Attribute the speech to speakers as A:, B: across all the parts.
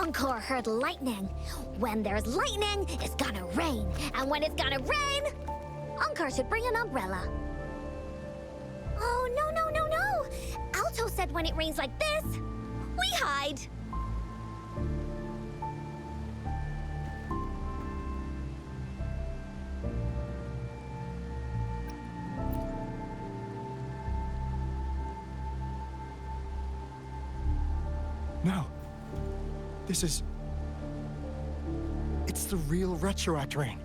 A: Encore heard lightning. When there's lightning, it's gonna rain. And when it's gonna rain, Encore should bring an umbrella. Oh, no, no, no, no! Alto said when it rains like this, we hide.
B: No. This is... It's the real Retroact rain.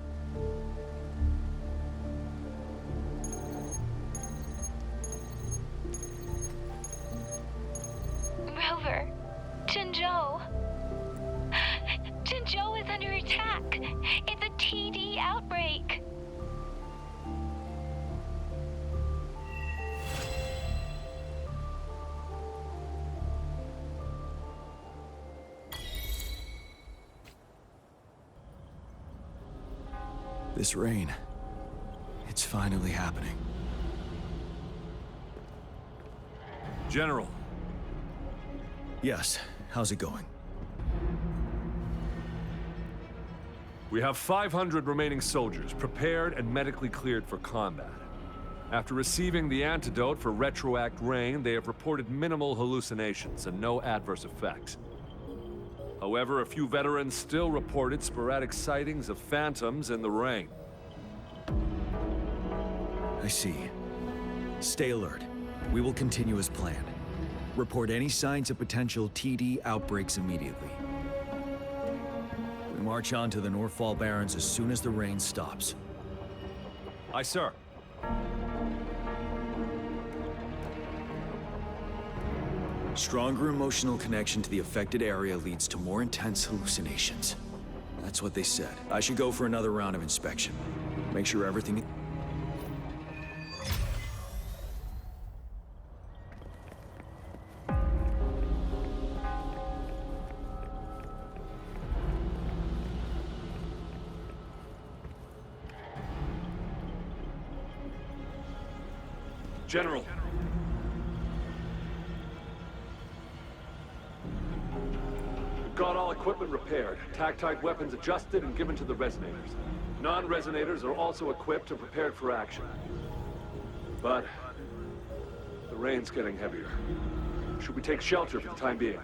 C: Rover, Jinzhou. Jinzhou is under attack. It's a TD outbreak.
D: This rain, it's finally happening.
E: General.
D: Yes, how's it going?
E: We have 500 remaining soldiers, prepared and medically cleared for combat. After receiving the antidote for Retroact rain, they have reported minimal hallucinations and no adverse effects. However, a few veterans still reported sporadic sightings of phantoms in the rain.
D: I see. Stay alert. We will continue as planned. Report any signs of potential TD outbreaks immediately. We march on to the Northfall Barrens as soon as the rain stops.
E: Aye, sir.
D: Stronger emotional connection to the affected area leads to more intense hallucinations. That's what they said. I should go for another round of inspection. Make sure everything...
E: General. We've got all equipment repaired, tactite weapons adjusted and given to the resonators. Non-resonators are also equipped and prepared for action. But the rain's getting heavier. Should we take shelter for the time being?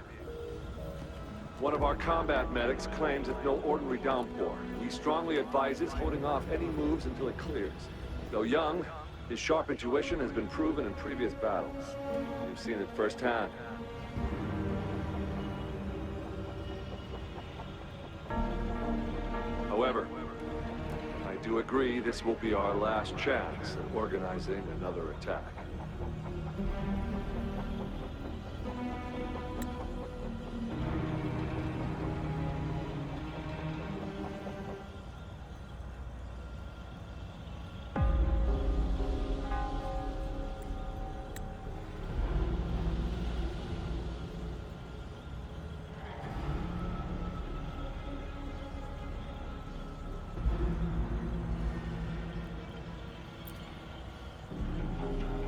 E: One of our combat medics claims it's no ordinary downpour. He strongly advises holding off any moves until it clears. Though young, his sharp intuition has been proven in previous battles. You've seen it firsthand. However, I do agree this will be our last chance at organizing another attack.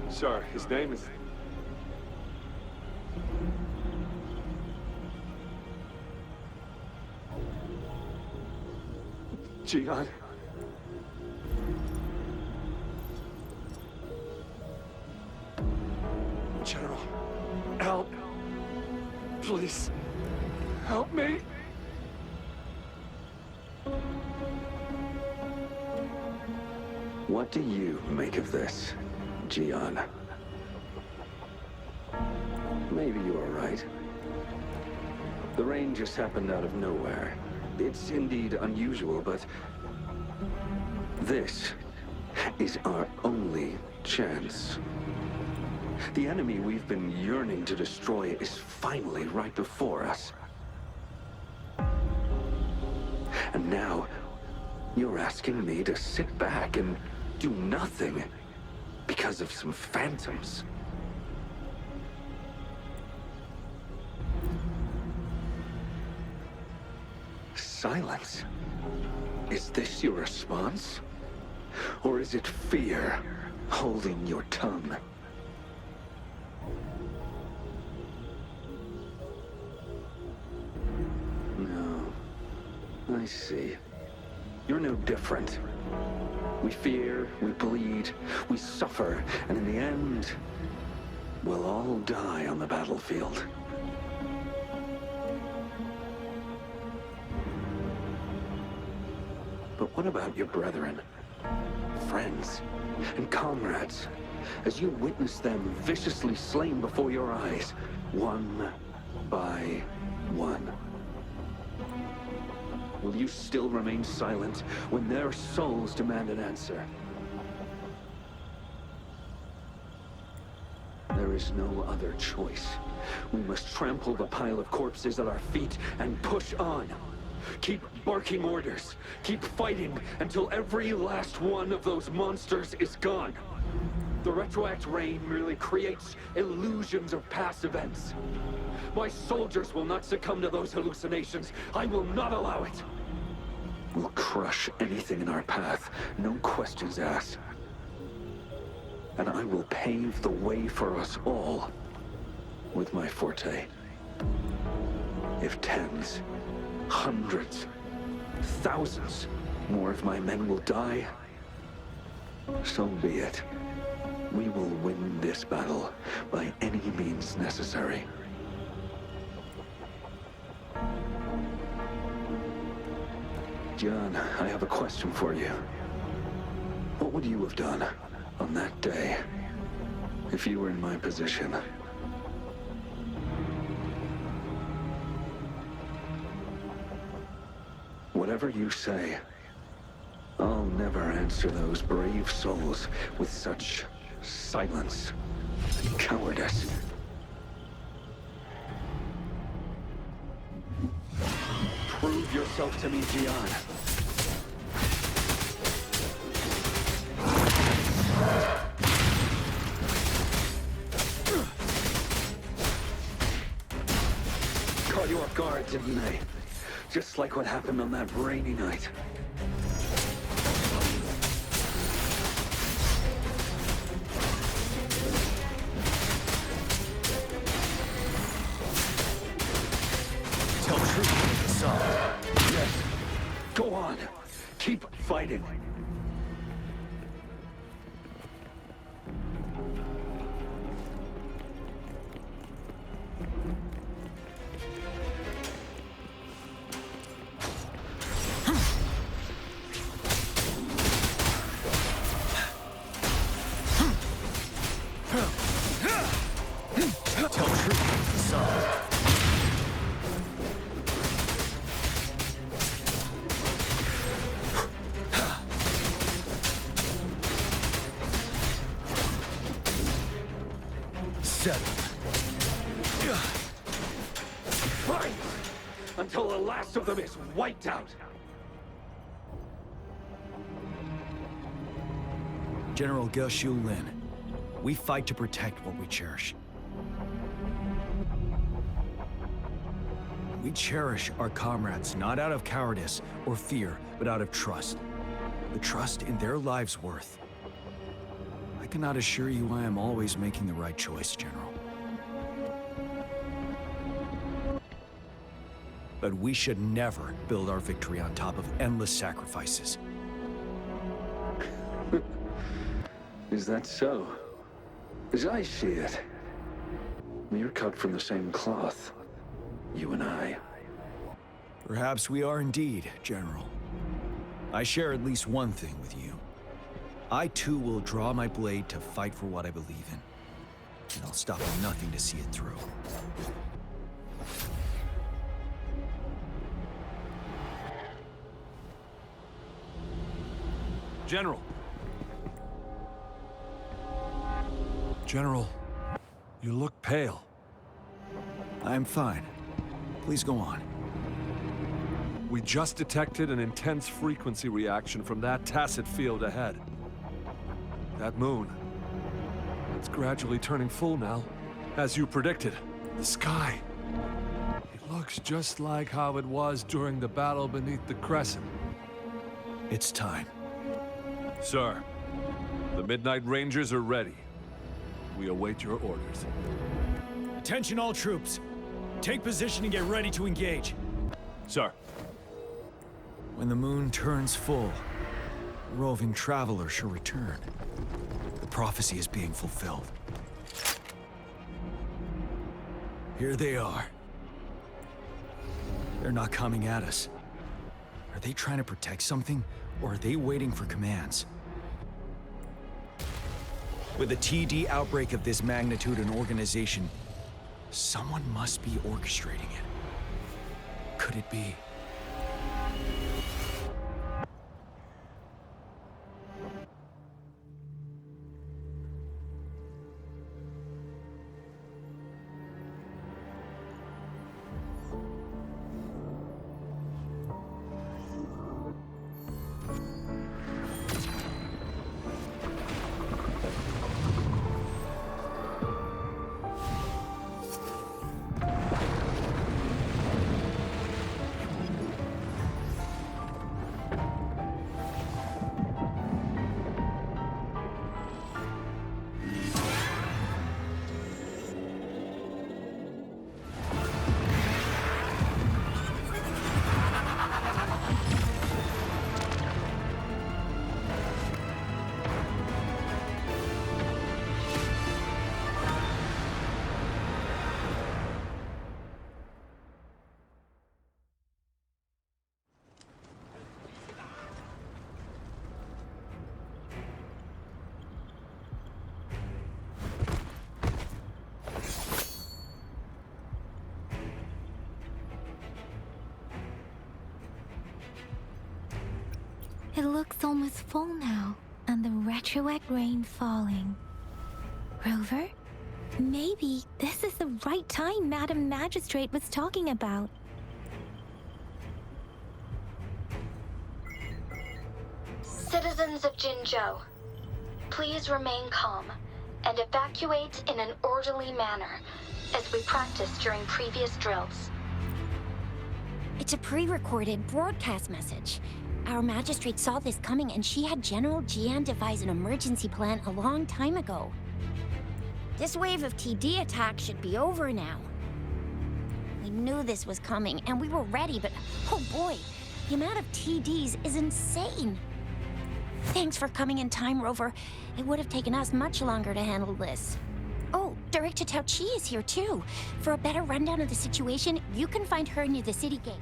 E: Sir, his name is... Jian. General, help. Please, help me.
F: What do you make of this, Jian? Maybe you are right. The rain just happened out of nowhere. It's indeed unusual, but this is our only chance. The enemy we've been yearning to destroy is finally right before us. And now, you're asking me to sit back and do nothing because of some phantoms. Silence. Is this your response? Or is it fear holding your tongue? I see. You're no different. We fear, we bleed, we suffer, and in the end, we'll all die on the battlefield. But what about your brethren, friends, and comrades, as you witness them viciously slain before your eyes, one by one? Will you still remain silent when their souls demand an answer? There is no other choice. We must trample the pile of corpses at our feet and push on. Keep barking orders. Keep fighting until every last one of those monsters is gone. The retroact rain merely creates illusions of past events. My soldiers will not succumb to those hallucinations. I will not allow it. We'll crush anything in our path, no questions asked. And I will pave the way for us all with my forte. If tens, hundreds, thousands more of my men will die, so be it. We will win this battle by any means necessary. John, I have a question for you. What would you have done on that day if you were in my position? Whatever you say, I'll never answer those brave souls with such silence and cowardice. Prove yourself to me, Gian. Caught you off guard, didn't they? Just like what happened on that rainy night.
D: Tell truth, son.
F: Yes. Go on. Keep fighting.
D: Tell truth, son.
F: Fight! Until the last of them is wiped out.
D: General Ge Lin, we fight to protect what we cherish. We cherish our comrades, not out of cowardice or fear, but out of trust. The trust in their lives' worth. I cannot assure you I am always making the right choice, General. But we should never build our victory on top of endless sacrifices.
F: Is that so? As I see it, we're cut from the same cloth, you and I.
D: Perhaps we are indeed, General. I share at least one thing with you. I too will draw my blade to fight for what I believe in. And I'll stop at nothing to see it through.
E: General. General, you look pale.
D: I'm fine. Please go on.
E: We just detected an intense frequency reaction from that tacit field ahead. That moon. It's gradually turning full now, as you predicted. The sky. It looks just like how it was during the battle beneath the crescent.
D: It's time.
E: Sir, the Midnight Rangers are ready. We await your orders.
D: Attention all troops. Take position and get ready to engage.
E: Sir.
D: When the moon turns full, a roving traveler shall return. The prophecy is being fulfilled. Here they are. They're not coming at us. Are they trying to protect something, or are they waiting for commands? With a TD outbreak of this magnitude and organization, someone must be orchestrating it. Could it be?
A: It looks almost full now, and the retroact rain falling. Rover, maybe this is the right time Madam Magistrate was talking about.
G: Citizens of Jinzhou, please remain calm and evacuate in an orderly manner, as we practiced during previous drills.
A: It's a pre-recorded broadcast message. Our magistrate saw this coming, and she had General Jian devise an emergency plan a long time ago. This wave of TD attacks should be over now. We knew this was coming, and we were ready, but oh boy, the amount of TDs is insane. Thanks for coming in time, Rover. It would have taken us much longer to handle this. Oh, Director Tao Chi is here too. For a better rundown of the situation, you can find her near the city gate.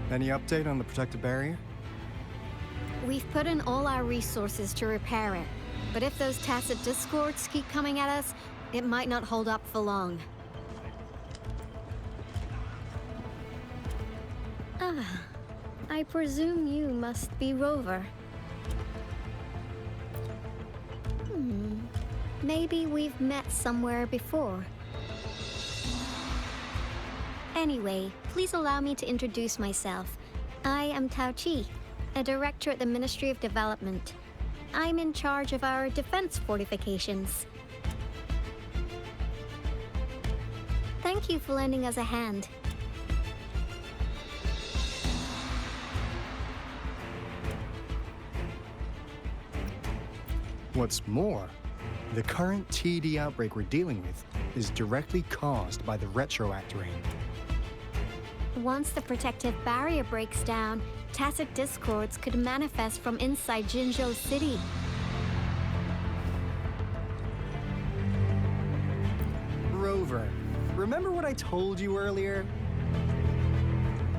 B: Any update on the protective barrier?
H: We've put in all our resources to repair it, but if those tacit discords keep coming at us, it might not hold up for long. Ah, I presume you must be Rover. Maybe we've met somewhere before. Anyway, please allow me to introduce myself. I am Tao Chi, a director at the Ministry of Development. I'm in charge of our defense fortifications. Thank you for lending us a hand.
B: What's more, the current TD outbreak we're dealing with is directly caused by the retroact rain.
H: Once the protective barrier breaks down, tacit discords could manifest from inside Jinzhou City.
B: Rover, remember what I told you earlier?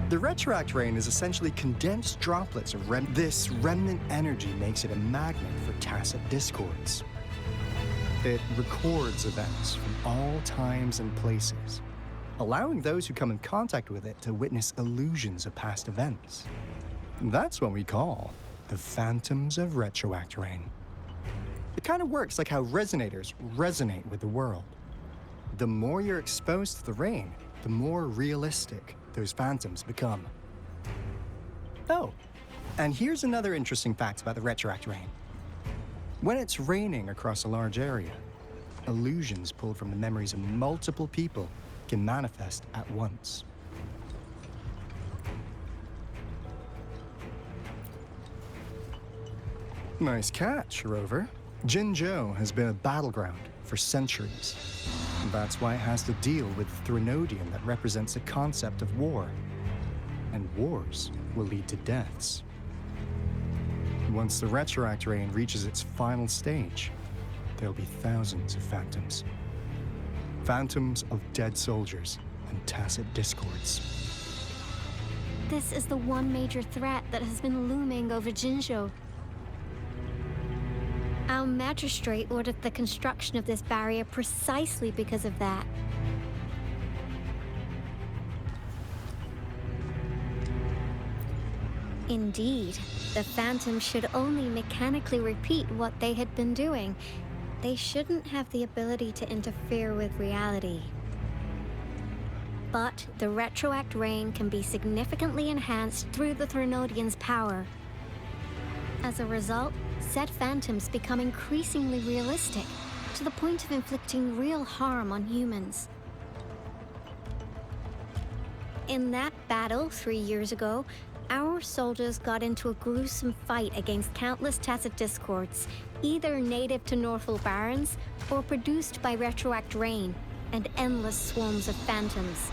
B: The retroact rain is essentially condensed droplets of this remnant energy makes it a magnet for tacit discords. It records events from all times and places, allowing those who come in contact with it to witness illusions of past events. That's what we call the phantoms of retroact rain. It kind of works like how resonators resonate with the world. The more you're exposed to the rain, the more realistic those phantoms become. Oh, and here's another interesting fact about the retroact rain. When it's raining across a large area, illusions pulled from the memories of multiple people can manifest at once. Nice catch, Rover. Jinzhou has been a battleground for centuries. That's why it has to deal with the Threnodian that represents the concept of war. And wars will lead to deaths. Once the Retroact Rain reaches its final stage, there'll be thousands of phantoms. Phantoms of dead soldiers and tacit discords.
H: This is the one major threat that has been looming over Jinzhou. Our magistrate ordered the construction of this barrier precisely because of that. Indeed, the Phantoms should only mechanically repeat what they had been doing. They shouldn't have the ability to interfere with reality. But the Retroact Rain can be significantly enhanced through the Threnodian's power. As a result, said phantoms become increasingly realistic, to the point of inflicting real harm on humans. In that battle 3 years ago, our soldiers got into a gruesome fight against countless tacit discords, either native to Northal Barrens or produced by Retroact Rain and endless swarms of phantoms.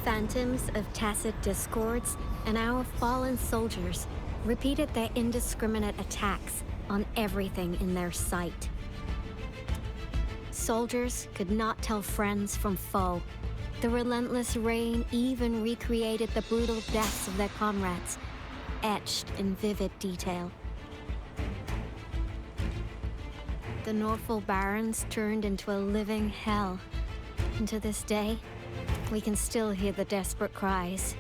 H: Phantoms of tacit discords and our fallen soldiers repeated their indiscriminate attacks on everything in their sight. Soldiers could not tell friends from foe. The relentless rain even recreated the brutal deaths of their comrades, etched in vivid detail. The Northal Barrens turned into a living hell, and to this day, we can still hear the desperate cries.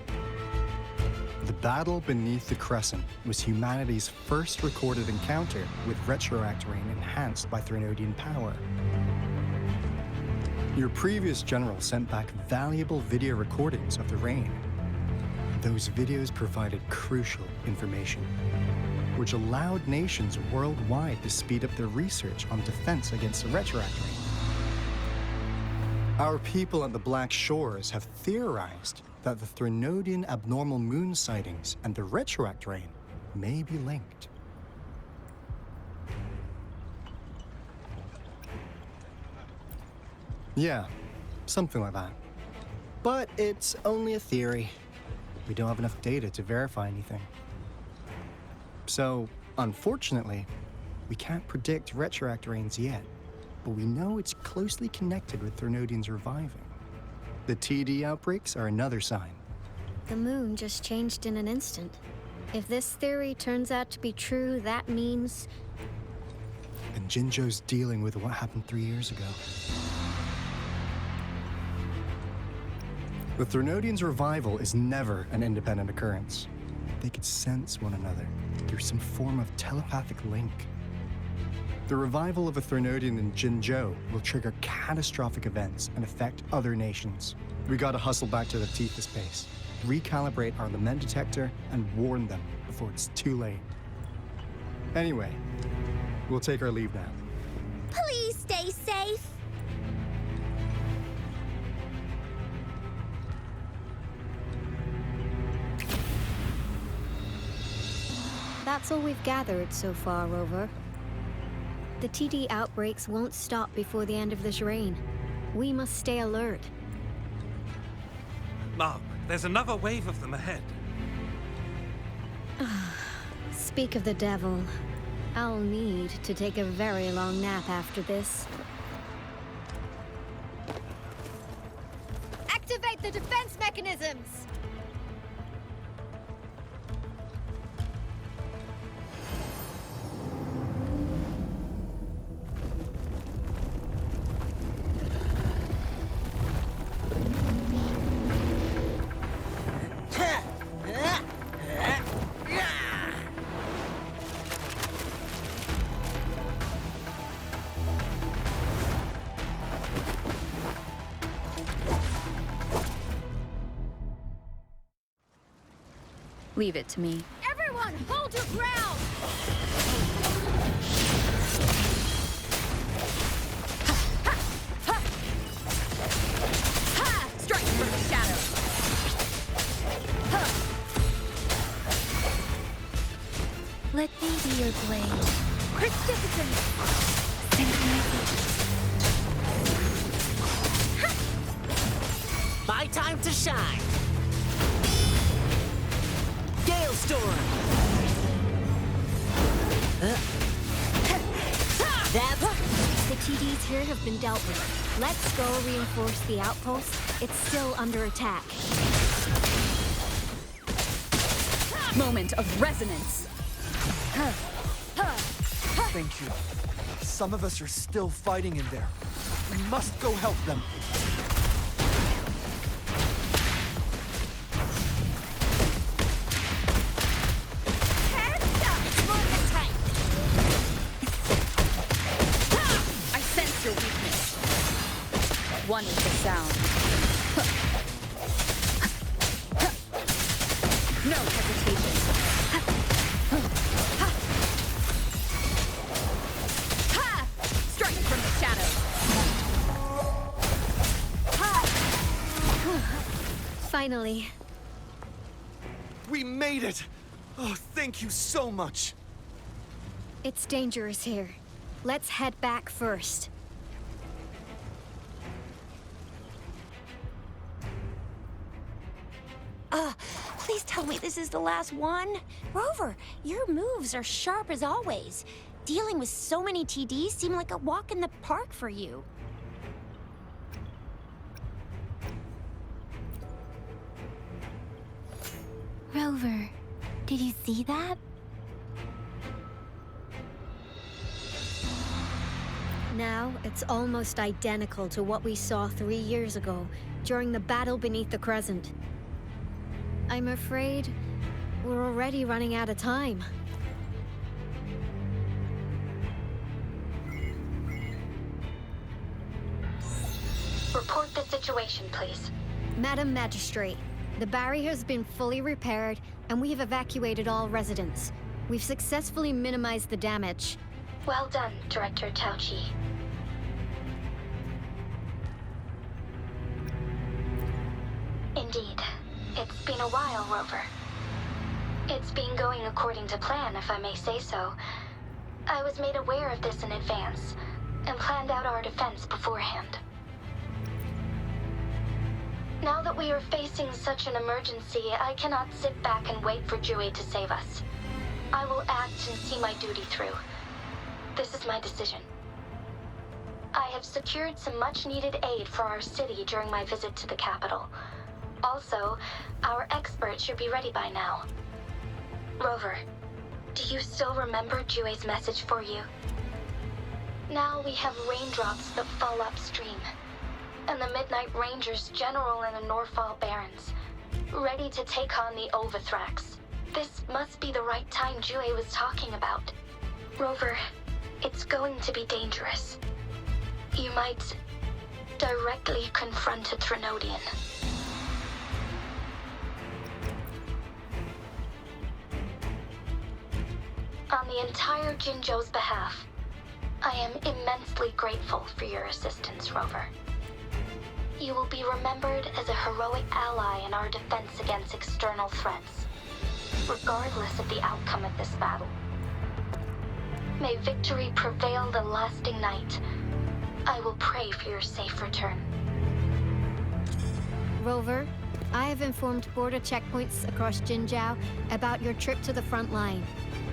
B: The battle beneath the Crescent was humanity's first recorded encounter with Retroact Rain enhanced by Threnodian power. Your previous general sent back valuable video recordings of the rain. Those videos provided crucial information, which allowed nations worldwide to speed up their research on defense against the Retroact Rain. Our people at the Black Shores have theorized that the Threnodian abnormal moon sightings and the Retroact Rain may be linked. Yeah, something like that. But it's only a theory. We don't have enough data to verify anything. So, unfortunately, we can't predict Retroact Rains yet, but we know it's closely connected with Threnodians reviving. The TD outbreaks are another sign.
H: The moon just changed in an instant. If this theory turns out to be true, that means...
B: And Jinzhou's dealing with what happened 3 years ago. The Threnodians' revival is never an independent occurrence. They could sense one another through some form of telepathic link. The revival of a Threnodian in Jinzhou will trigger catastrophic events and affect other nations. We gotta hustle back to the Tethys base, recalibrate our lament detector, and warn them before it's too late. Anyway, we'll take our leave now.
A: Please stay safe.
H: That's all we've gathered so far, Rover. The TD outbreaks won't stop before the end of this reign. We must stay alert.
I: Mom, there's another wave of them ahead.
H: Speak of the devil. I'll need to take a very long nap after this.
A: Activate the defense mechanisms!
J: Leave it to me.
A: Everyone, hold your ground!
J: Strike from the shadows. Let me be your another blade.
A: Persistence!
K: My time to shine! Gale Storm! That's...
H: The TDs here have been dealt with. Let's go reinforce the outpost. It's still under attack.
J: Moment of resonance.
L: Thank you. Some of us are still fighting in there. We must go help them.
J: I sense your weakness. One is the sound. No hesitation. Striking from the shadows.
H: Finally.
L: We made it! Oh, thank you so much!
H: It's dangerous here. Let's head back first.
A: Please tell me this is the last one. Rover, your moves are sharp as always. Dealing with so many TDs seemed like a walk in the park for you. Rover, did you see that?
H: Now, it's almost identical to what we saw 3 years ago, during the battle beneath the Crescent. I'm afraid we're already running out of time.
G: Report the situation, please.
H: Madam Magistrate, the barrier has been fully repaired, and we have evacuated all residents. We've successfully minimized the damage.
G: Well done, Director Tauchi. Indeed. It's been a while, Rover. It's been going according to plan, if I may say so. I was made aware of this in advance, and planned out our defense beforehand. Now that we are facing such an emergency, I cannot sit back and wait for Jue to save us. I will act and see my duty through. This is my decision. I have secured some much-needed aid for our city during my visit to the capital. Also, our experts should be ready by now. Rover, do you still remember Jue's message for you? Now we have raindrops that fall upstream, and the Midnight Rangers General in the Norfall Barrens, ready to take on the Overthrax. This must be the right time Jue was talking about. Rover, it's going to be dangerous. You might directly confront a Trinodian. On the entire Jinzhou's behalf, I am immensely grateful for your assistance, Rover. You will be remembered as a heroic ally in our defense against external threats, regardless of the outcome of this battle. May victory prevail the lasting night. I will pray for your safe return.
H: Rover, I have informed border checkpoints across Jinzhou about your trip to the front line.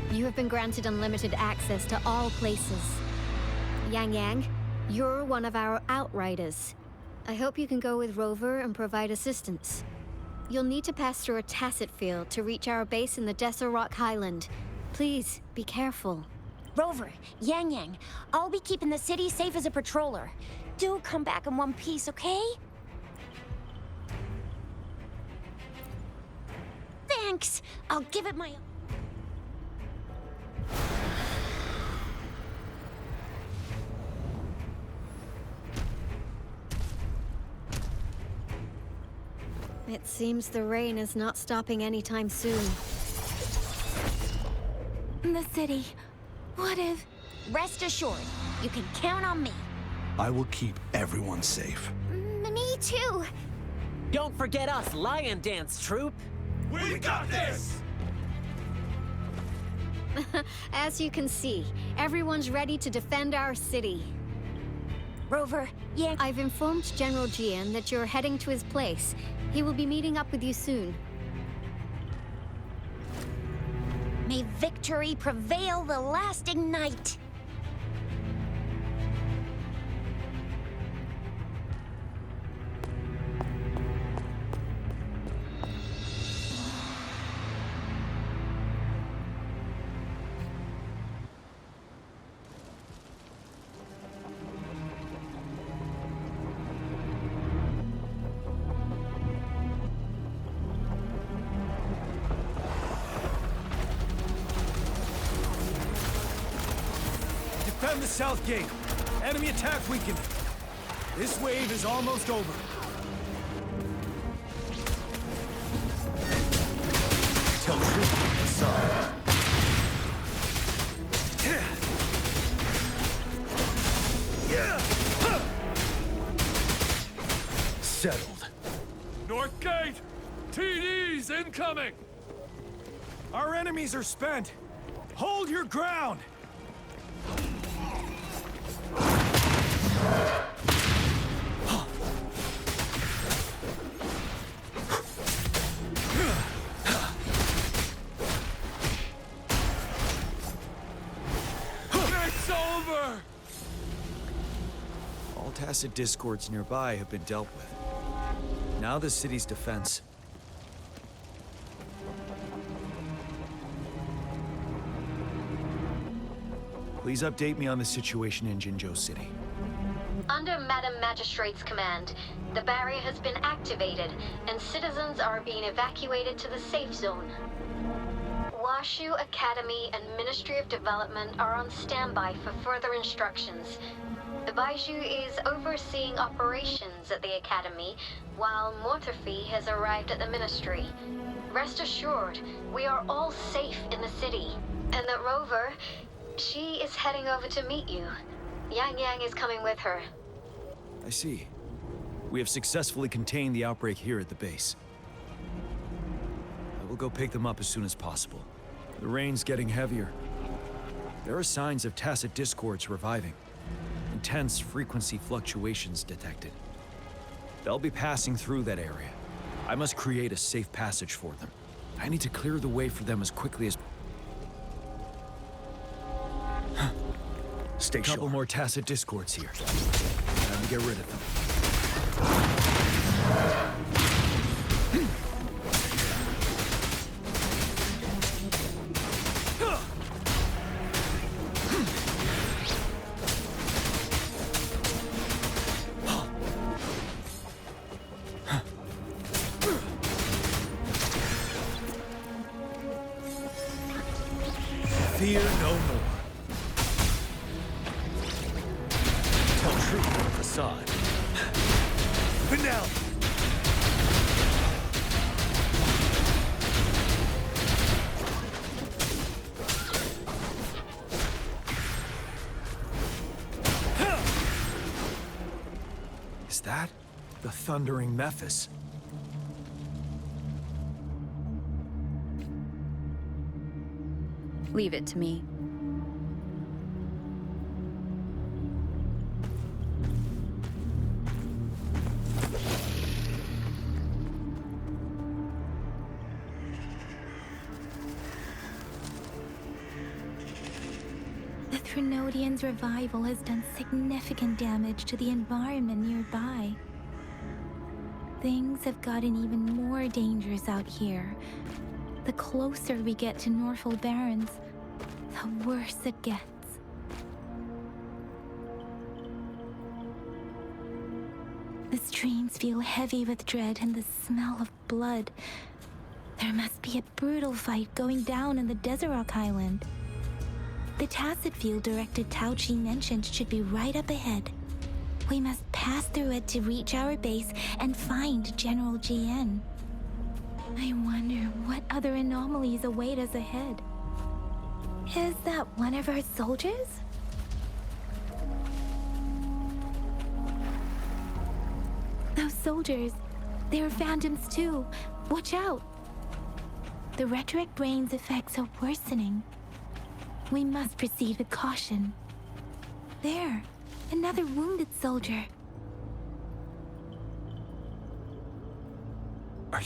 H: You have been granted unlimited access to all places. Yang Yang, you're one of our outriders. I hope you can go with Rover and provide assistance. You'll need to pass through a tacit field to reach our base in the Desert Rock Highland. Please, be careful.
A: Rover, Yang Yang, I'll be keeping the city safe as a patroller. Do come back in one piece, okay? Thanks! I'll give it my...
H: It seems the rain is not stopping anytime soon.
A: The city. What if... Rest assured, you can count on me.
L: I will keep everyone safe.
A: Me too.
K: Don't forget us, Lion Dance Troop!
I: We got this!
H: As you can see, everyone's ready to defend our city.
A: Rover, Yank.
H: I've informed General Jian that you're heading to his place. He will be meeting up with you soon.
A: May victory prevail the lasting night.
D: Defend the south gate. Enemy attack weakening. This wave is almost over. Tell truth, son. Settled.
E: North Gate! TDs incoming!
D: Our enemies are spent. Hold your ground!
E: It's over!
D: All tacit discords nearby have been dealt with. Now the city's defense. Please update me on the situation in Jinzhou City.
G: Under Madam Magistrate's command, the barrier has been activated, and citizens are being evacuated to the safe zone. Washu Academy and Ministry of Development are on standby for further instructions. Baiju is overseeing operations at the Academy, while Mortherfee has arrived at the Ministry. Rest assured, we are all safe in the city, and that Rover, she is heading over to meet you. Yang Yang is coming with her.
D: I see. We have successfully contained the outbreak here at the base. I will go pick them up as soon as possible. The rain's getting heavier. There are signs of tacit discords reviving. Intense frequency fluctuations detected. They'll be passing through that area. I must create a safe passage for them. I need to clear the way for them as quickly as...
L: Stay sure.
D: Couple more tacit discords here. Time to get rid of them. Fear no more. Tell truth on the facade. Finale! Is that the thundering Mephis?
J: Leave it to me.
M: The Trinodian's revival has done significant damage to the environment nearby. Things have gotten even more dangerous out here. The closer we get to Norfolk Barrens, the worse it gets. The streams feel heavy with dread and the smell of blood. There must be a brutal fight going down in the Desert Island. The tacit field Director Tao Chi mentioned should be right up ahead. We must pass through it to reach our base and find General Jian. I wonder what other anomalies await us ahead. Is that one of our soldiers? Those soldiers, they're phantoms too. Watch out! The rhetoric brain's effects are worsening. We must proceed with caution. There, another wounded soldier.
N: Are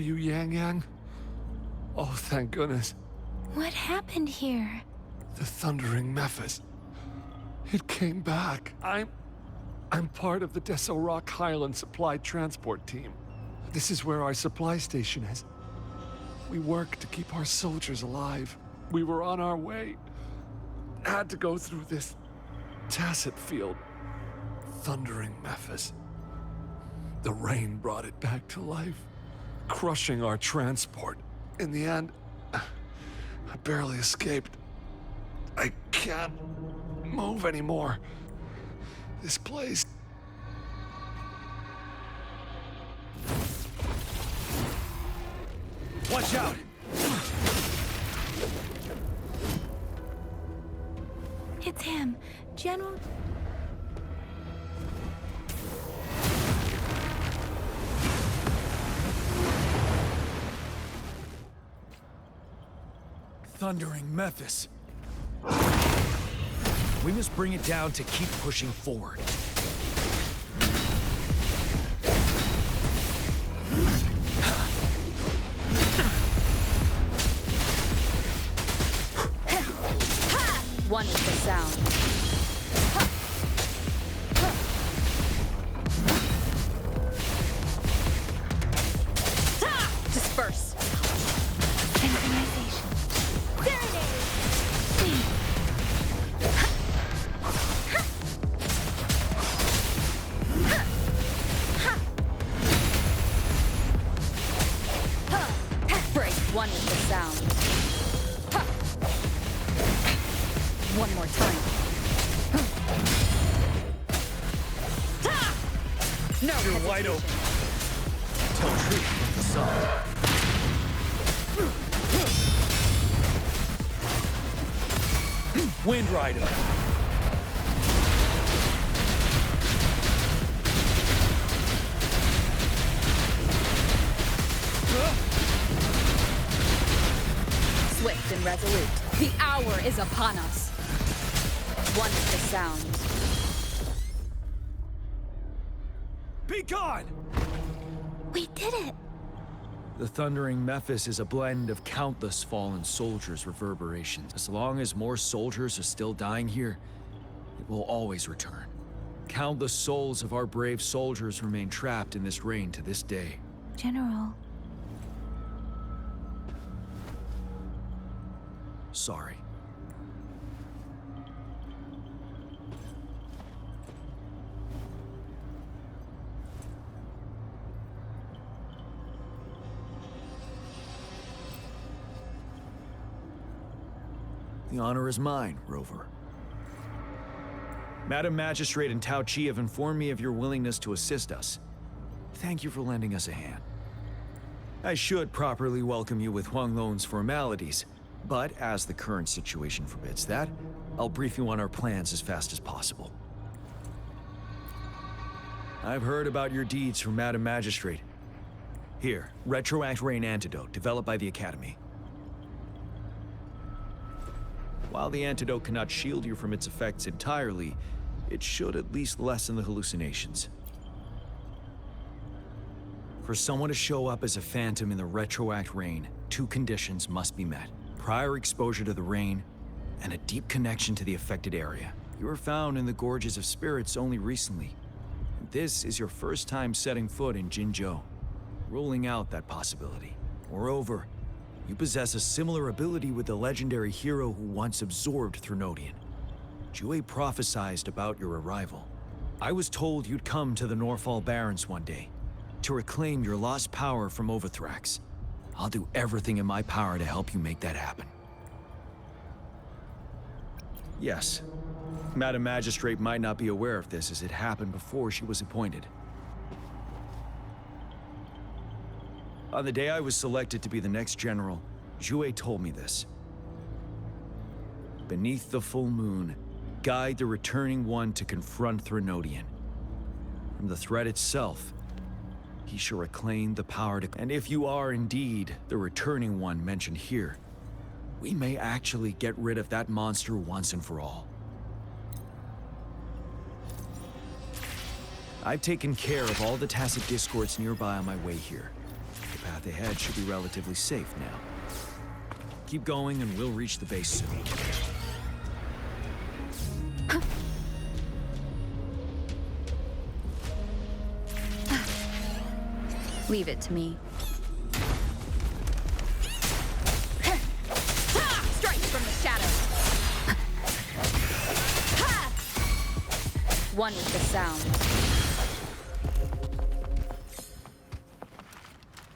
N: you Yang Yang? Oh, thank goodness.
M: What happened here?
N: The Thundering Memphis. It came back. I'm part of the Desert Rock Highland Supply Transport Team. This is where our supply station is. We work to keep our soldiers alive. We were on our way. Had to go through this tacit field. Thundering Memphis. The rain brought it back to life, crushing our transport. In the end, I barely escaped. I can't move anymore. This place...
D: Watch out!
M: It's him, General...
D: Thundering Memphis. We must bring it down to keep pushing forward.
J: One is the sound. Disperse.
M: Synchronization.
J: Break. One is the sound. One more time. No
D: You're
J: hesitation.
D: wide open. Tell truth with the sun. Wind Rider.
J: Swift and resolute. The hour is upon us. One is the sound.
D: Be gone!
M: We did it!
D: The Thundering Memphis is a blend of countless fallen soldiers' reverberations. As long as more soldiers are still dying here, it will always return. Countless souls of our brave soldiers remain trapped in this rain to this day.
M: General,
D: Sorry. The honor is mine, Rover. Madam Magistrate and Tao Chi have informed me of your willingness to assist us. Thank you for lending us a hand. I should properly welcome you with Huang Lon's formalities, but as the current situation forbids that, I'll brief you on our plans as fast as possible. I've heard about your deeds from Madam Magistrate. Here, Retroact Rain Antidote, developed by the Academy. While the antidote cannot shield you from its effects entirely, it should at least lessen the hallucinations. For someone to show up as a phantom in the Retroact Rain, two conditions must be met. Prior exposure to the rain, and a deep connection to the affected area. You were found in the Gorges of Spirits only recently. And this is your first time setting foot in Jinzhou, ruling out that possibility. Moreover, you possess a similar ability with the legendary hero who once absorbed Threnodian. Jue prophesied about your arrival. I was told you'd come to the Norfall Barrens one day, to reclaim your lost power from Overthrax. I'll do everything in my power to help you make that happen. Yes, Madam Magistrate might not be aware of this as it happened before she was appointed. On the day I was selected to be the next general, Jue told me this. Beneath the full moon, guide the returning one to confront Threnodian. From the threat itself, he shall reclaim the power to... And if you are indeed the returning one mentioned here, we may actually get rid of that monster once and for all. I've taken care of all the tacit discords nearby on my way here. The path ahead should be relatively safe now. Keep going and we'll reach the base soon.
J: Leave it to me. Strike from the shadows. One with the sound.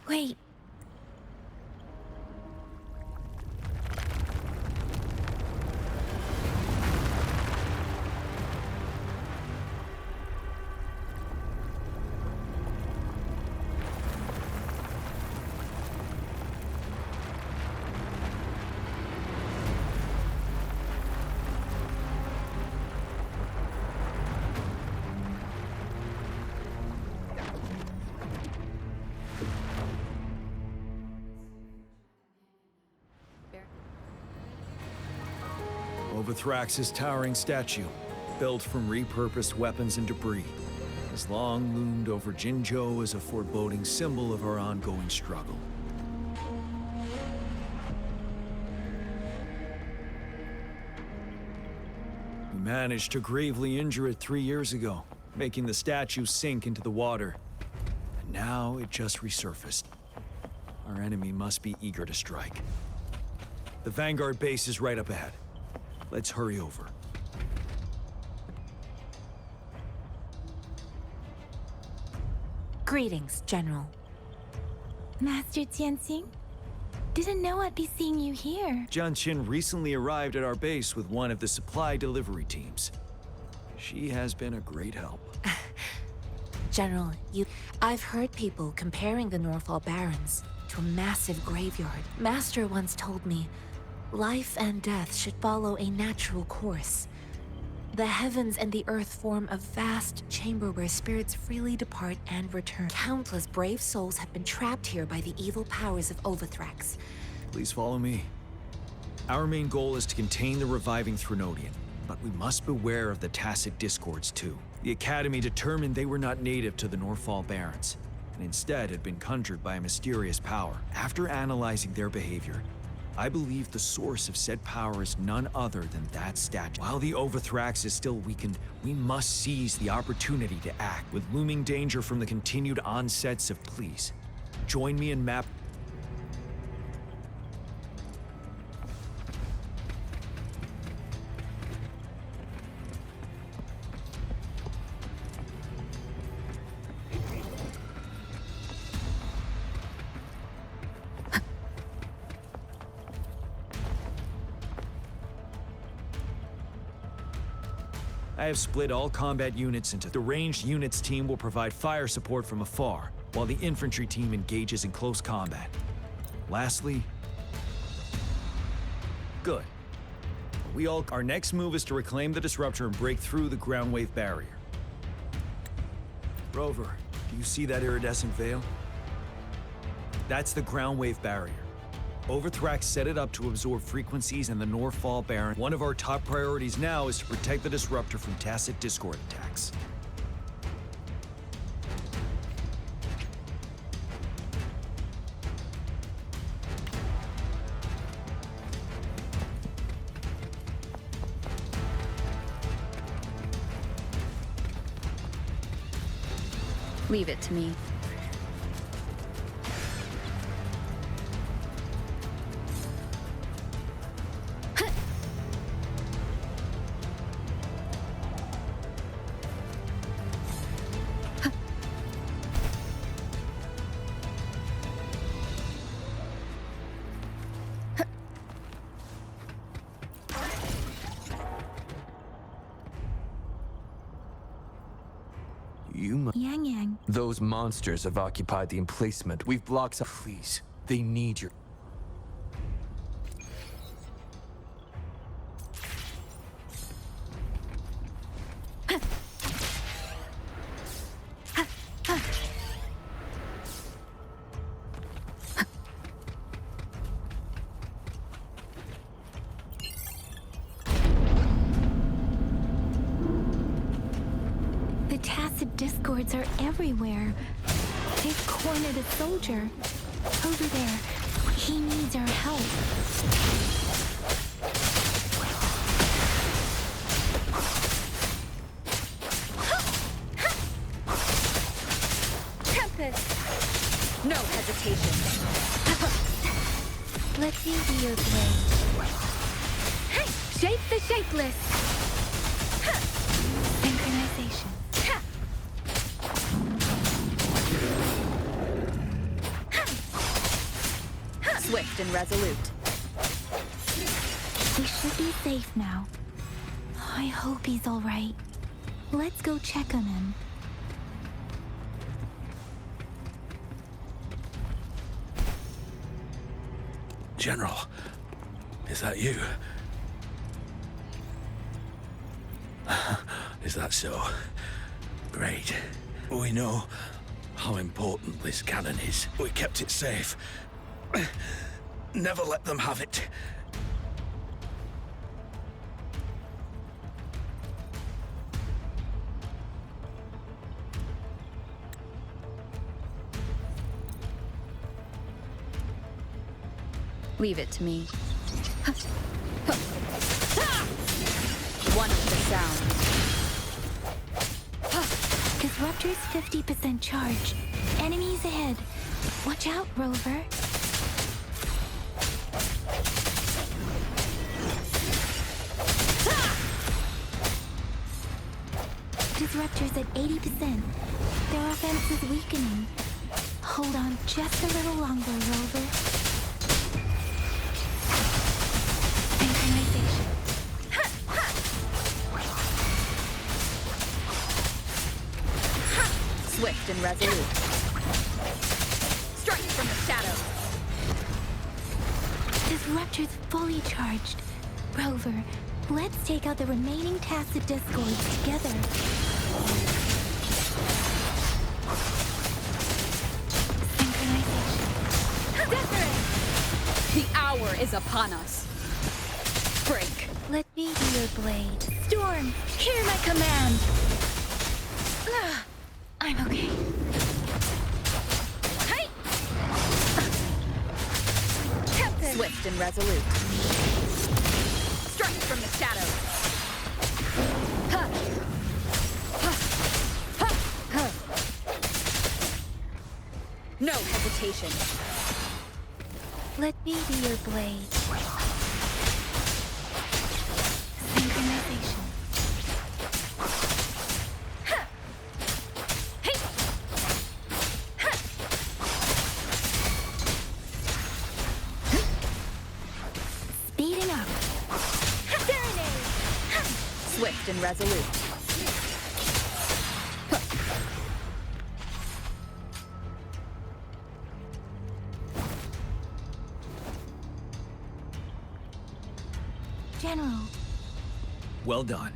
M: Wait.
D: Overthrax's towering statue, built from repurposed weapons and debris, has long loomed over Jinzhou as a foreboding symbol of our ongoing struggle. We managed to gravely injure it 3 years ago, making the statue sink into the water. And now it just resurfaced. Our enemy must be eager to strike. The Vanguard base is right up ahead. Let's hurry over.
M: Greetings, General. Master Tianxing? Didn't know I'd be seeing you here.
D: Jianqin recently arrived at our base with one of the supply delivery teams. She has been a great help.
M: General, I've heard people comparing the Norfall Barrens to a massive graveyard. Master once told me, life and death should follow a natural course. The heavens and the earth form a vast chamber where spirits freely depart and return. Countless brave souls have been trapped here by the evil powers of Overthrax.
D: Please follow me. Our main goal is to contain the reviving Threnodian, but we must beware of the tacit discords too. The Academy determined they were not native to the Norfall Barrens, and instead had been conjured by a mysterious power. After analyzing their behavior, I believe the source of said power is none other than that statue. While the Overthrax is still weakened, we must seize the opportunity to act. With looming danger from the continued onsets of please, join me in map. I have split all combat units into the ranged units team will provide fire support from afar, while the infantry team engages in close combat. Lastly, good. Our next move is to reclaim the disruptor and break through the ground wave barrier. Rover, do you see that iridescent veil? That's the ground wave barrier. Overthrax set it up to absorb frequencies in the Norfall Barren. One of our top priorities now is to protect the disruptor from tacit discord attacks.
J: Leave it to me.
M: Yang.
O: Those monsters have occupied the emplacement. We've blocked some. Please, they need your.
M: discords are everywhere. They've cornered a soldier. Over there. He needs our help.
J: Tempest! No hesitation.
M: Let me be your blade.
J: Hey! Shape the shapeless!
M: Synchronization.
J: Swift and resolute.
M: We should be safe now. I hope he's all right. Let's go check on him.
P: General, is that you? Is that so? Great. We know how important this cannon is. We kept it safe. Never let them have it.
J: Leave it to me. One of the sound.
M: Disruptor's 50% charge. Enemies ahead. Watch out, Rover. Disruptor's at 80%. Their offense is weakening. Hold on just a little longer, Rover. Synchronization.
J: Swift and resolute. Strike from the shadows.
M: Disruptor's fully charged. Rover, let's take out the remaining tacit discords together.
J: The hour is upon us. Break.
M: Let me be your blade. Storm, hear my command. I'm okay.
J: Hey! Swift and resolute. Strike from the shadows. No hesitation.
M: Let me be your blade. Synchronization. Speeding up.
J: Swift and resolute.
M: General.
D: Well done.